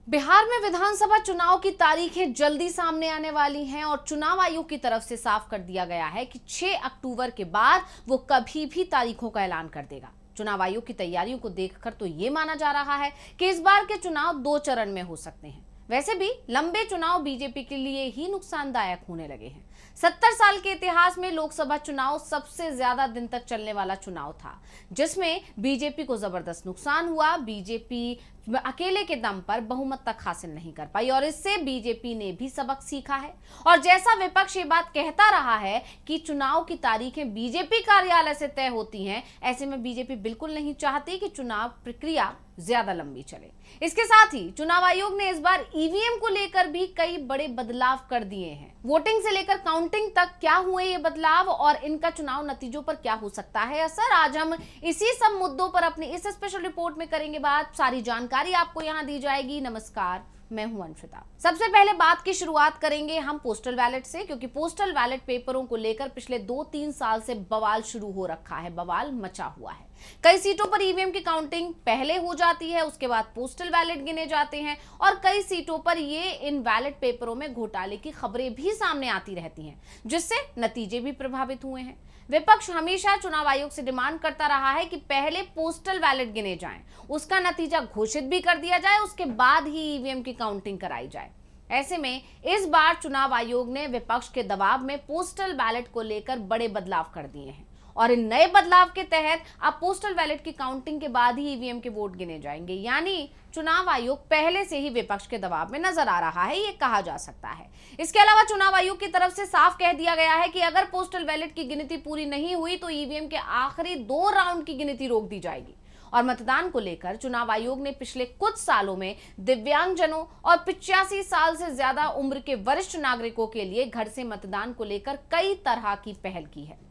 बिहार में विधानसभा चुनाव की तारीखें जल्दी सामने आने वाली हैं और चुनाव आयोग की तरफ से साफ कर दिया गया है कि 6 अक्टूबर के बाद वो कभी भी तारीखों का ऐलान कर देगा। चुनाव आयोग की तैयारियों को देखकर तो ये माना जा रहा है कि इस बार के चुनाव 2 चरण में हो सकते हैं। वैसे भी लंबे चुनाव बीजेपी के लिए ही नुकसानदायक होने लगे हैं। 70 साल के इतिहास में लोकसभा चुनाव सबसे ज्यादा दिन तक चलने वाला चुनाव था, जिसमें बीजेपी को जबरदस्त नुकसान हुआ। बीजेपी अकेले के दम पर बहुमत तक हासिल नहीं कर पाई और इससे बीजेपी ने भी सबक सीखा है। और जैसा विपक्ष ये बात कहता रहा है कि चुनाव की तारीखें बीजेपी कार्यालय से तय होती हैं, ऐसे में बीजेपी बिल्कुल नहीं चाहती कि चुनाव प्रक्रिया ज्यादा लंबी चले। इसके साथ ही चुनाव आयोग ने इस बार ईवीएम को लेकर भी कई बड़े बदलाव कर दिए हैं। वोटिंग से लेकर काउंटिंग तक क्या हुए ये बदलाव और इनका चुनाव नतीजों पर क्या हो सकता है असर, आज हम इसी सब मुद्दों पर अपनी इस स्पेशल रिपोर्ट में करेंगे बात। सारी जानकारी आपको यहां दी जाएगी। नमस्कार, मैं हूं अंशिता। सबसे पहले बात की शुरुआत करेंगे हम पोस्टल बैलेट से, क्योंकि पोस्टल बैलेट पेपरों को लेकर पिछले 2-3 साल से बवाल शुरू हो रखा है, बवाल मचा हुआ है। कई सीटों पर ईवीएम की काउंटिंग पहले हो जाती है, उसके बाद पोस्टल बैलेट गिने जाते हैं और कई सीटों पर ये इन बैलेट पेपरों में घोटाले की खबरें भी सामने आती रहती हैं, जिससे नतीजे भी प्रभावित हुए हैं। विपक्ष हमेशा चुनाव आयोग से डिमांड करता रहा है कि पहले पोस्टल बैलेट गिने जाएं, उसका नतीजा घोषित भी कर दिया जाए, उसके बाद ही ईवीएम की काउंटिंग कराई जाए। ऐसे में इस बार चुनाव आयोग ने विपक्ष के दबाव में पोस्टल बैलेट को लेकर बड़े बदलाव कर दिए हैं और इन नए बदलाव के तहत अब पोस्टल बैलेट की काउंटिंग के बाद ही ईवीएम के वोट गिने जाएंगे। यानी चुनाव आयोग पहले से ही विपक्ष के दबाव में नजर आ रहा है, ये कहा जा सकता है। इसके अलावा चुनाव आयोग की तरफ से साफ कह दिया गया है कि अगर पोस्टल बैलेट की गिनती पूरी नहीं हुई तो ईवीएम के आखिरी 2 राउंड की गिनती रोक दी जाएगी। और मतदान को लेकर चुनाव आयोग ने पिछले कुछ सालों में दिव्यांगजनों और 85 साल से ज्यादा उम्र के वरिष्ठ नागरिकों के लिए घर से मतदान को लेकर कई तरह की पहल की है।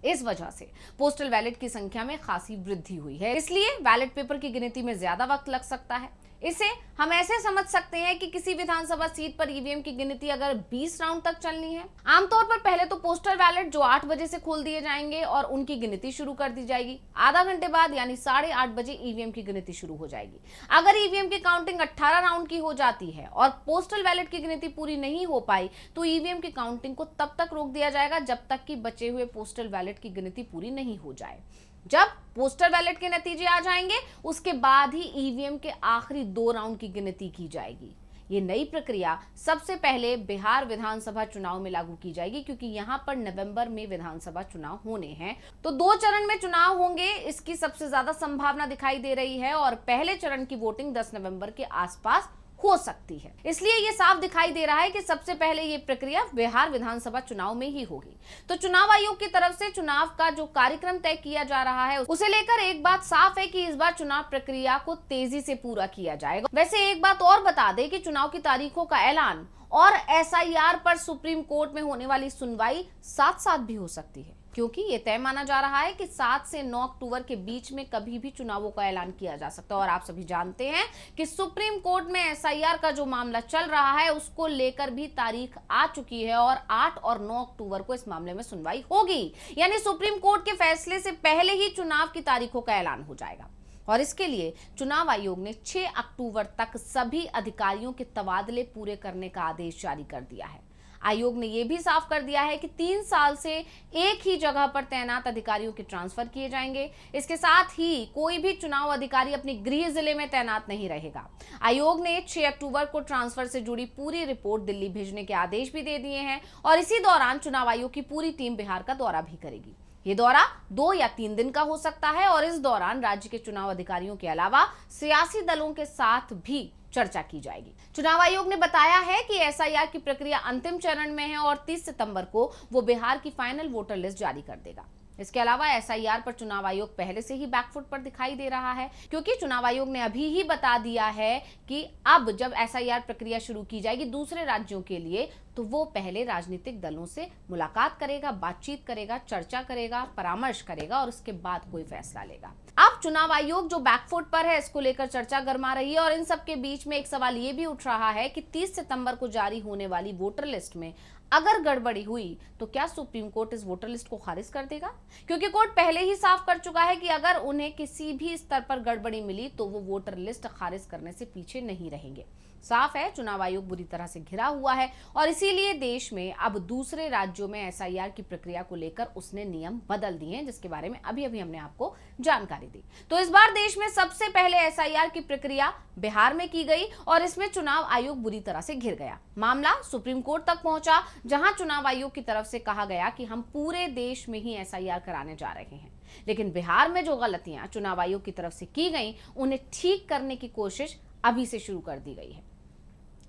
इस वजह से पोस्टल बैलेट की संख्या में खासी वृद्धि हुई है, इसलिए बैलेट पेपर की गिनती में ज्यादा वक्त लग सकता है। इसे हम ऐसे समझ सकते हैं कि किसी विधानसभा सीट पर ईवीएम की गिनती अगर 20 राउंड तक चलनी है, आमतौर पर पहले तो पोस्टल बैलेट जो 8 बजे से खोल दिए जाएंगे और उनकी गिनती शुरू कर दी जाएगी। आधा घंटे बाद यानी 8:30 बजे ईवीएम की गिनती शुरू हो जाएगी। अगर ईवीएम की काउंटिंग 18 राउंड की हो जाती है और पोस्टल बैलेट की गिनती पूरी नहीं हो पाई तो ईवीएम की काउंटिंग को तब तक रोक दिया जाएगा जब तक कि बचे हुए पोस्टल बैलेट की गिनती पूरी नहीं हो जाए। जब पोस्टल बैलेट के नतीजे आ जाएंगे उसके बाद ही ईवीएम के आखिरी 2 राउंड की गिनती की जाएगी। ये नई प्रक्रिया सबसे पहले बिहार विधानसभा चुनाव में लागू की जाएगी, क्योंकि यहाँ पर नवंबर में विधानसभा चुनाव होने हैं, तो 2 चरण में चुनाव होंगे, इसकी सबसे ज्यादा संभावना दिखाई दे रही है और पहले चरण की वोटिंग 10 नवंबर के आसपास हो सकती है। इसलिए ये साफ दिखाई दे रहा है कि सबसे पहले ये प्रक्रिया बिहार विधानसभा चुनाव में ही होगी। तो चुनाव आयोग की तरफ से चुनाव का जो कार्यक्रम तय किया जा रहा है उसे लेकर एक बात साफ है कि इस बार चुनाव प्रक्रिया को तेजी से पूरा किया जाएगा। वैसे एक बात और बता दें कि चुनाव की तारीखों का ऐलान और एसआईआर पर सुप्रीम कोर्ट में होने वाली सुनवाई साथ साथ भी हो सकती है, क्योंकि ये तय माना जा रहा है कि 7 से 9 अक्टूबर के बीच में कभी भी चुनावों का ऐलान किया जा सकता है। और आप सभी जानते हैं कि सुप्रीम कोर्ट में एसआईआर का जो मामला चल रहा है उसको लेकर भी तारीख आ चुकी है और 8 और 9 अक्टूबर को इस मामले में सुनवाई होगी। यानी सुप्रीम कोर्ट के फैसले से पहले ही चुनाव की तारीखों का ऐलान हो जाएगा और इसके लिए चुनाव आयोग ने 6 अक्टूबर तक सभी अधिकारियों के तबादले पूरे करने का आदेश जारी कर दिया है। आयोग ने यह भी साफ कर दिया है कि 3 साल से एक ही जगह पर तैनात अधिकारियों के ट्रांसफर किए जाएंगे। इसके साथ ही कोई भी चुनाव अधिकारी अपने गृह जिले में तैनात नहीं रहेगा। आयोग ने 6 अक्टूबर को ट्रांसफर से जुड़ी पूरी रिपोर्ट दिल्ली भेजने के आदेश भी दे दिए हैं और इसी दौरान चुनाव आयोग की पूरी टीम बिहार का दौरा भी करेगी। ये दौरा 2 या 3 दिन का हो सकता है और इस दौरान राज्य के चुनाव अधिकारियों के अलावा सियासी दलों के साथ भी चर्चा की जाएगी। चुनाव आयोग ने बताया है कि एसआईआर की प्रक्रिया अंतिम चरण में है और 30 सितंबर को वो बिहार की फाइनल वोटर लिस्ट जारी कर देगा। इसके अलावा एसआईआर पर चुनाव आयोग पहले से ही बैकफुट पर दिखाई दे रहा है, क्योंकि चुनाव आयोग ने अभी ही बता दिया है कि अब जब एसआईआर प्रक्रिया शुरू की जाएगी दूसरे राज्यों के लिए तो वो पहले राजनीतिक दलों से मुलाकात करेगा, बातचीत करेगा, चर्चा करेगा, परामर्श करेगा और उसके बाद कोई फैसला लेगा। अब चुनाव आयोग जो बैकफुट पर है इसको लेकर चर्चा गरमा रही है और इन सब के बीच में एक सवाल ये भी उठ रहा है कि 30 सितंबर को जारी होने वाली वोटर लिस्ट में अगर गड़बड़ी हुई तो क्या सुप्रीम कोर्ट इस वोटर लिस्ट को खारिज कर देगा? क्योंकि कोर्ट पहले ही साफ कर चुका है कि अगर उन्हें किसी भी स्तर पर गड़बड़ी मिली तो वो वोटर लिस्ट खारिज करने से पीछे नहीं रहेंगे। साफ है, चुनाव आयोग बुरी तरह से घिरा हुआ है और इसीलिए देश में अब दूसरे राज्यों में एसआईआर की प्रक्रिया को लेकर उसने नियम बदल दिए हैं, जिसके बारे में अभी हमने आपको जानकारी दी। तो इस बार देश में सबसे पहले एसआईआर की प्रक्रिया बिहार में की गई और इसमें चुनाव आयोग बुरी तरह से घिर गया। मामला सुप्रीम कोर्ट तक पहुंचा, जहां चुनाव आयोग की तरफ से कहा गया कि हम पूरे देश में ही एसआईआर कराने जा रहे हैं। लेकिन बिहार में जो गलतियां चुनाव आयोग की तरफ से की गई, उन्हें ठीक करने की कोशिश अभी से शुरू कर दी गई है।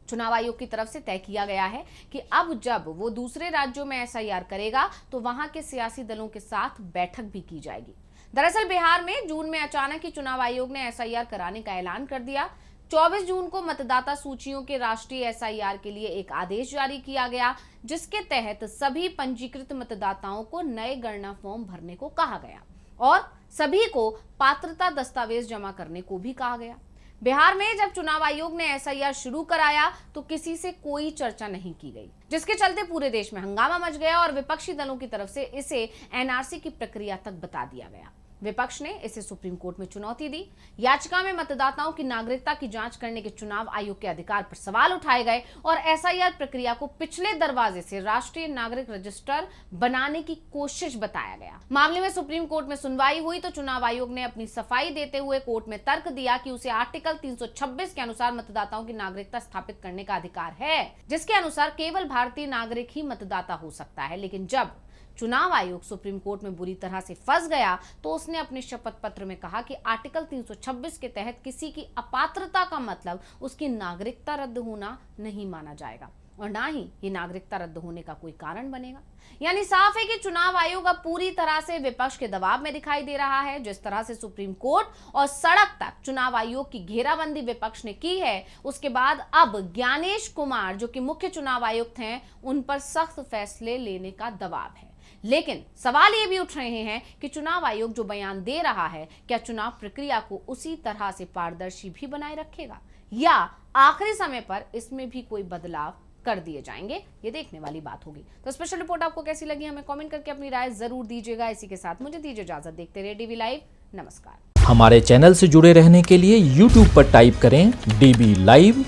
चुनाव आयोग की तरफ से तय किया गया है कि अब जब वो दूसरे राज्यों में एसआईआर करेगा तो वहां के सियासी दलों के साथ बैठक भी की जाएगी। दरअसल बिहार में जून में अचानक ही चुनाव आयोग ने एसआईआर कराने का ऐलान कर दिया। 24 जून को मतदाता सूचियों के राष्ट्रीय एसआईआर के लिए एक आदेश जारी किया गया, जिसके तहत सभी पंजीकृत मतदाताओं को नए गणना फॉर्म भरने को कहा गया और सभी को पात्रता दस्तावेज जमा करने को भी कहा गया। बिहार में जब चुनाव आयोग ने एसआईआर शुरू कराया तो किसी से कोई चर्चा नहीं की गई, जिसके चलते पूरे देश में हंगामा मच गया और विपक्षी दलों की तरफ से इसे एनआरसी की प्रक्रिया तक बता दिया गया। विपक्ष ने इसे सुप्रीम कोर्ट में चुनौती दी। याचिका में मतदाताओं की नागरिकता की जांच करने के चुनाव आयोग के अधिकार पर सवाल उठाए गए और एसआईआर प्रक्रिया को पिछले दरवाजे से राष्ट्रीय नागरिक रजिस्टर बनाने की कोशिश बताया गया। मामले में सुप्रीम कोर्ट में सुनवाई हुई तो चुनाव आयोग ने अपनी सफाई देते हुए कोर्ट में तर्क दिया कि उसे आर्टिकल 326 के अनुसार मतदाताओं की नागरिकता स्थापित करने का अधिकार है, जिसके अनुसार केवल भारतीय नागरिक ही मतदाता हो सकता है। लेकिन जब चुनाव आयोग सुप्रीम कोर्ट में बुरी तरह से फंस गया तो उसने अपने शपथ पत्र में कहा कि आर्टिकल 326 के तहत किसी की अपात्रता का मतलब उसकी नागरिकता रद्द होना नहीं माना जाएगा और ना ही ये नागरिकता रद्द होने का कोई कारण बनेगा। यानी साफ है कि चुनाव आयोग अब पूरी तरह से विपक्ष के दबाव में दिखाई दे रहा है। जिस तरह से सुप्रीम कोर्ट और सड़क तक चुनाव आयोग की घेराबंदी विपक्ष ने की है, उसके बाद अब ज्ञानेश कुमार जो कि मुख्य चुनाव आयुक्त हैं, उन पर सख्त फैसले लेने का दबाव है। लेकिन सवाल ये भी उठ रहे हैं कि चुनाव आयोग जो बयान दे रहा है, क्या चुनाव प्रक्रिया को उसी तरह से पारदर्शी भी बनाए रखेगा या आखिरी समय पर इसमें भी कोई बदलाव कर दिए जाएंगे? ये देखने वाली बात होगी। तो स्पेशल रिपोर्ट आपको कैसी लगी, हमें कमेंट करके अपनी राय जरूर दीजिएगा। इसी के साथ मुझे दीजिए इजाजत। देखते रहिए डीबी लाइव। नमस्कार। हमारे चैनल से जुड़े रहने के लिए YouTube पर टाइप करें डीबी लाइव,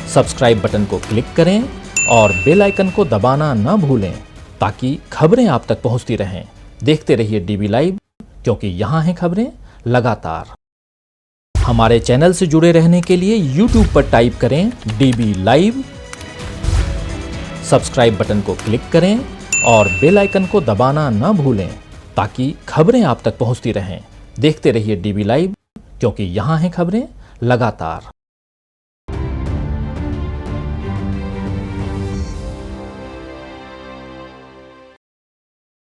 सब्सक्राइब बटन को क्लिक करें और बेल आइकन को दबाना न भूलें ताकि खबरें आप तक पहुंचती रहें। देखते रहिए डीबी लाइव, क्योंकि यहाँ हैं खबरें लगातार। हमारे चैनल से जुड़े रहने के लिए YouTube पर टाइप करें डीबी लाइव, सब्सक्राइब बटन को क्लिक करें और बेल आइकन को दबाना न भूलें ताकि खबरें आप तक पहुंचती रहें। देखते रहिए डीबी लाइव, क्योंकि यहाँ हैं खबरें लगातार।